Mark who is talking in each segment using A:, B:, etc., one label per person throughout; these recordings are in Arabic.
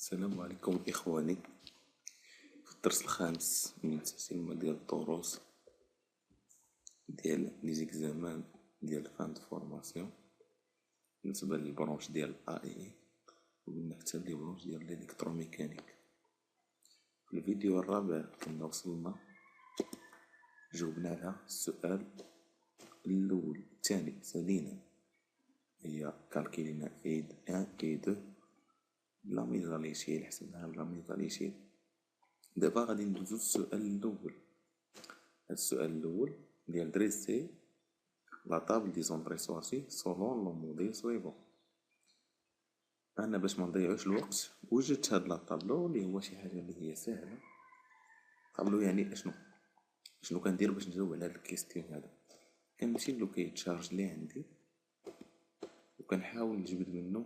A: السلام عليكم إخواني. في الدرس الخامس من تسلسل ديال الدروس ديال لي زيكزامان ديال فان دو فورماسيون بالنسبة للبرونش ديال AI وقلنا حتى لي برونش ديال الإلكتروميكانيك. في الفيديو الرابع كنا وصلنا جاوبنا على السؤال الأول الثاني سالينا هي كالكيلينا إيد ان إي دو بلا ميز على ليشيل، حسبناها بلا ميز على ليشيل. دابا غادي ندوزو للسؤال الاول. هاد السؤال الاول ديال دريسي لا طابل دي زونطري سوارسي سولون لو موديل سويفون. انا باش ما نضيعوش الوقت وجدت هاد لا طابلو اللي هو شي حاجه اللي هي سهله. طابلو يعني اشنو كندير باش نجاوب على هاد الكيستيون هذا؟ كنمشي للوكاي تشارج اللي عندي وكنحاول نجبد منه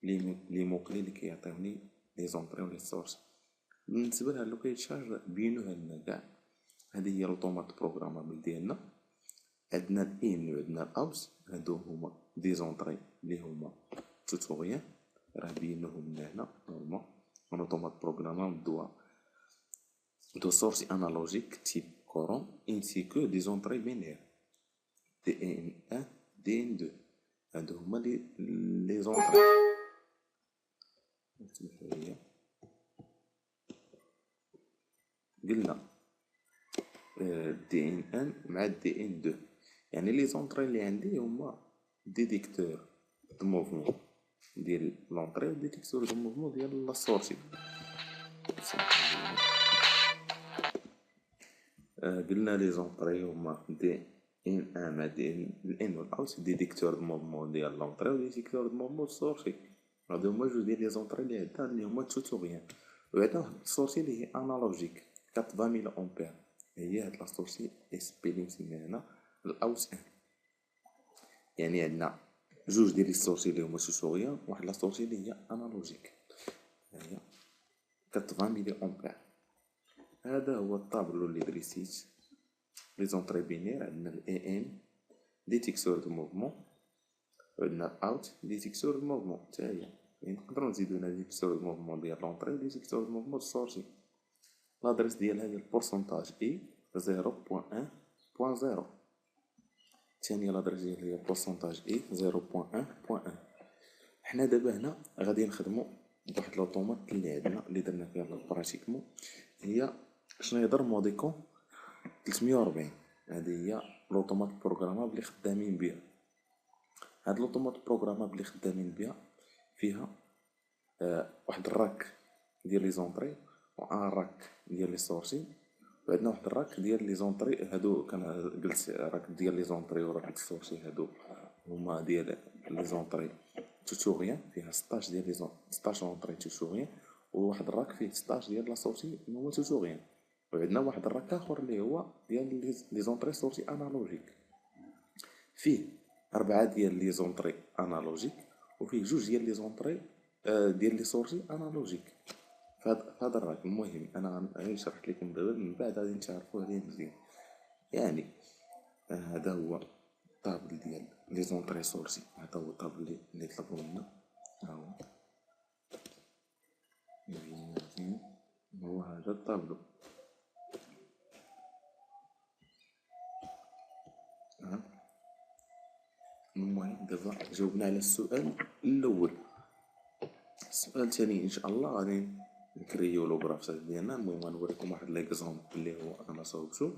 A: لي موكلي اللي كيعطيوني لي زونطري و لي سورس. بالنسبه لهاد لوكاي تشارج بينوها لنا كاع. هذه هي لوطومات بروغرامابل ديالنا. عندنا الان وعندنا الاوس، هادو هما دي زونطري اللي هما توتوريال راه بينوهم لنا هنا نورمال. لوطومات بروغرامابل دو سورسي انالوجيك تيب كورون انسي كو دي زونطري بينير دي ان 1 دي ان 2. هادو هما لي زونطري. قلنا دي ان ان مع دي ان 2 يعني لي زونطري اللي عندي هما ديتيكتور دو موفمون ديال لونطري و ديتيكتور دو موفمون ديال لا سورسي. قلنا لي زونطري هما دي ان ان مع دي ان والاوت ديتيكتور دو موفمون ديال لونطري و ديتيكتور دو موفمون السورسي. هادو هما جوج ديال لي زونطري اللي عندنا اللي هما توتوريال. وعندنا واحد السورسي اللي هي انالوجيك 40000 امبير، هي هاد لا سورسي اس بي اللي مسميها هنا الاوس ان. يعني عندنا جوج ديال لي سورسي اللي هما توتوريال واحد لا سورسي اللي هي انالوجيك هي 40000 امبير. هذا هو الطابلو اللي دريسيت لي زونطري بينير. عندنا الاي ان ديتيكتور دو موفمون وعندنا الاوت ديتيكتور دو موفمون حتى هي. يعني نقدروا نزيدو هنا ديتيكتور دو موفمون ديال لونطري و ديتيكتور دو موفمون السورسي. لادريس ديالها هي البورسونتاج اي 0.1.0. الثانيه لادريس ديالها هي البورسونتاج اي 0.1.1. حنا دابا هنا غادي نخدمو بواحد لوطومات اللي عندنا اللي درنا فيها براتيكمون، هي شنايدر موديكون 340. هذه هي لوطومات بروغرامابل اللي خدامين بها. هاد لوطومات بروغرامابل اللي خدامين بها فيها واحد الراك ديال لي زونطري وان راك ديال لي سورسي، وعندنا واحد الراك ديال لي زونطري. هادو كان قلت راك ديال لي زونطري وراك السورسي هادو هما ديال لي زونطري توتوريال فيها 16 ديال لي 16 زونطري توتوريال، وواحد الراك فيه 16 ديال لا سورسي هما توتوريال. وعندنا واحد الراك اخر اللي هو ديال لي زونطري سورسي انالوجيك فيه 4 ديال لي زونطري انالوجيك وفيه جوج ديال لي زونطري ديال لي سورسي انالوجيك فهذا الراك. المهم انا غادي شرحت لكم دابا من بعد غادي تعرفوا عليه مزيان. يعني هذا هو الطابل ديال لي زونطري سورسي. هذا هو الطابل اللي طلبوا لنا. ها هو مزيان، هو هذا الطابلو. المهم دابا جاوبنا على السؤال الاول. السؤال الثاني ان شاء الله غادي نكريو لو غرافات ديالنا. المهم غنوريكم واحد ليكزامبل اللي هو انا صاوبتو.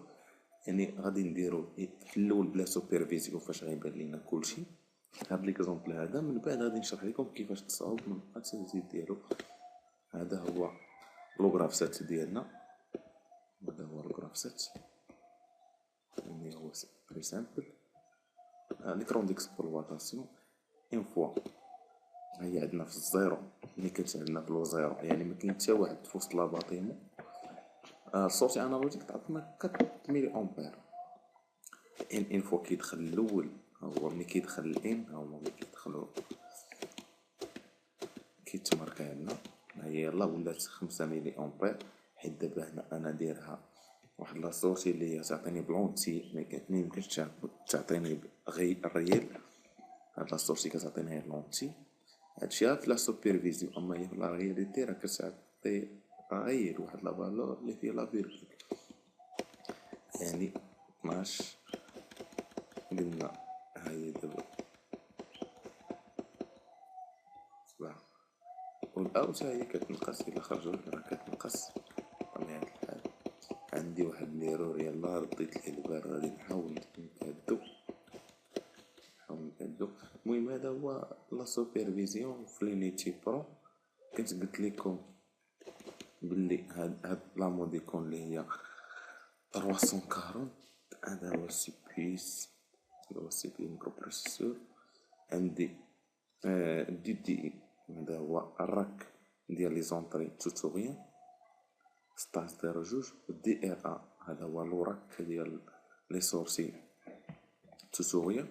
A: يعني غادي نديرو في الاول بلا سوبرفيزيون فاش غيبان لينا كلشي. هاد ليكزامبل هذا من بعد غادي نشرح لكم كيفاش تصاوب من بعد تزيد ديالو. هذا هو لو غرافات ديالنا. هذا هو لو غرافات اللي هو بري سامبل ليكرون ديكسبلواتاسيون. اون فوا هي عندنا في الزيرو، ملي كانت عندنا في لو زيرو يعني ما كاين حتى واحد في وسط لاباطيمو. السورسي انالوجيك تعطينا 4 ملي امبير. ان فوا كيدخل الاول هو ملي كيدخل الان ها هو ملي كيدخلو كيتماركا عندنا. هي يلاه ولات 5 ملي امبير حيت دابا هنا انا دايرها واحد لا سورسي اللي هي تعطيني بلونتي ما يمكنش تعطيني غير الريال. هاد لا سورسي كتعطيني غير لونتي. هادشي غير في لا سوبرفيزيون، اما هي في لا رياليتي راك تعطي غير واحد لا فالور اللي فيها لا فيرغول. يعني 12 قلنا هاهي دابا 7، والاوت هي كتنقص، الا خرجوا لك راه كتنقص بطبيعة الحال. عندي واحد ليرور، يلا رديت ليه البال، غادي نحاول نتهدو. المهم هذا هو لا سوبرفيزيون في لونيتي برو. كنت قلت لكم بلي هاد لا موديكون اللي هي 340 هذا هو السي بيس، هذا هو السي بي ميكرو بروسيسور. عندي دي دي، هذا هو الراك ديال لي زونطري توتوريال 1602. والدي ار ا هذا هو الوراك ديال لي سورسي توتوريال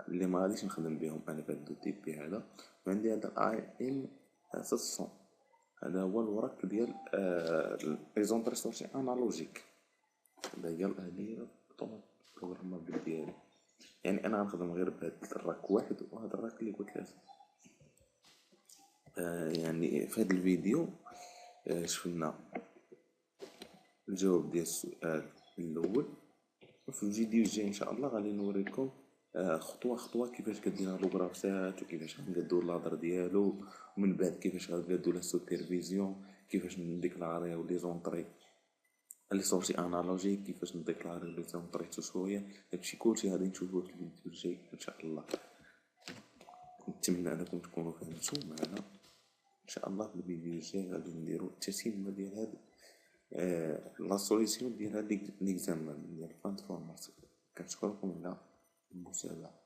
A: اللي ما غاديش نخدم بهم انا في هاد التيب بي هذا. وعندي هذا اي ام 700 هذا هو الوراك ديال لي زونطري سورسي انالوجيك. هذا هي البروغرامابل ديالي. يعني انا غنخدم غير بهاد الراك واحد، وهذا الراك اللي قلت لازم. يعني في هذا الفيديو شفنا الجواب ديال السؤال الاول، وفي الفيديو الجاي ان شاء الله غادي نوريكم خطوه خطوه كيفاش كدير لو غرافسات، وكيفاش غنقادو اللادر ديالو، ومن بعد كيفاش غنقادو لا سوبرفيزيون، كيفاش نديكلاريو لي زونطري لي سورسي انالوجيك، كيفاش نديكلاريو لي زونطري توتوريال. هادشي كلشي غادي نشوفوه في الفيديو الجاي ان شاء الله. نتمنى انكم تكونوا فهمتوا معنا. ان شاء الله في الفيديو الجاي غادي نديرو التتمه ديال هاد لا سوليسيون ديال هاد ليكزامان ديال فان فورماسيون. كنشكركم على المتابعه.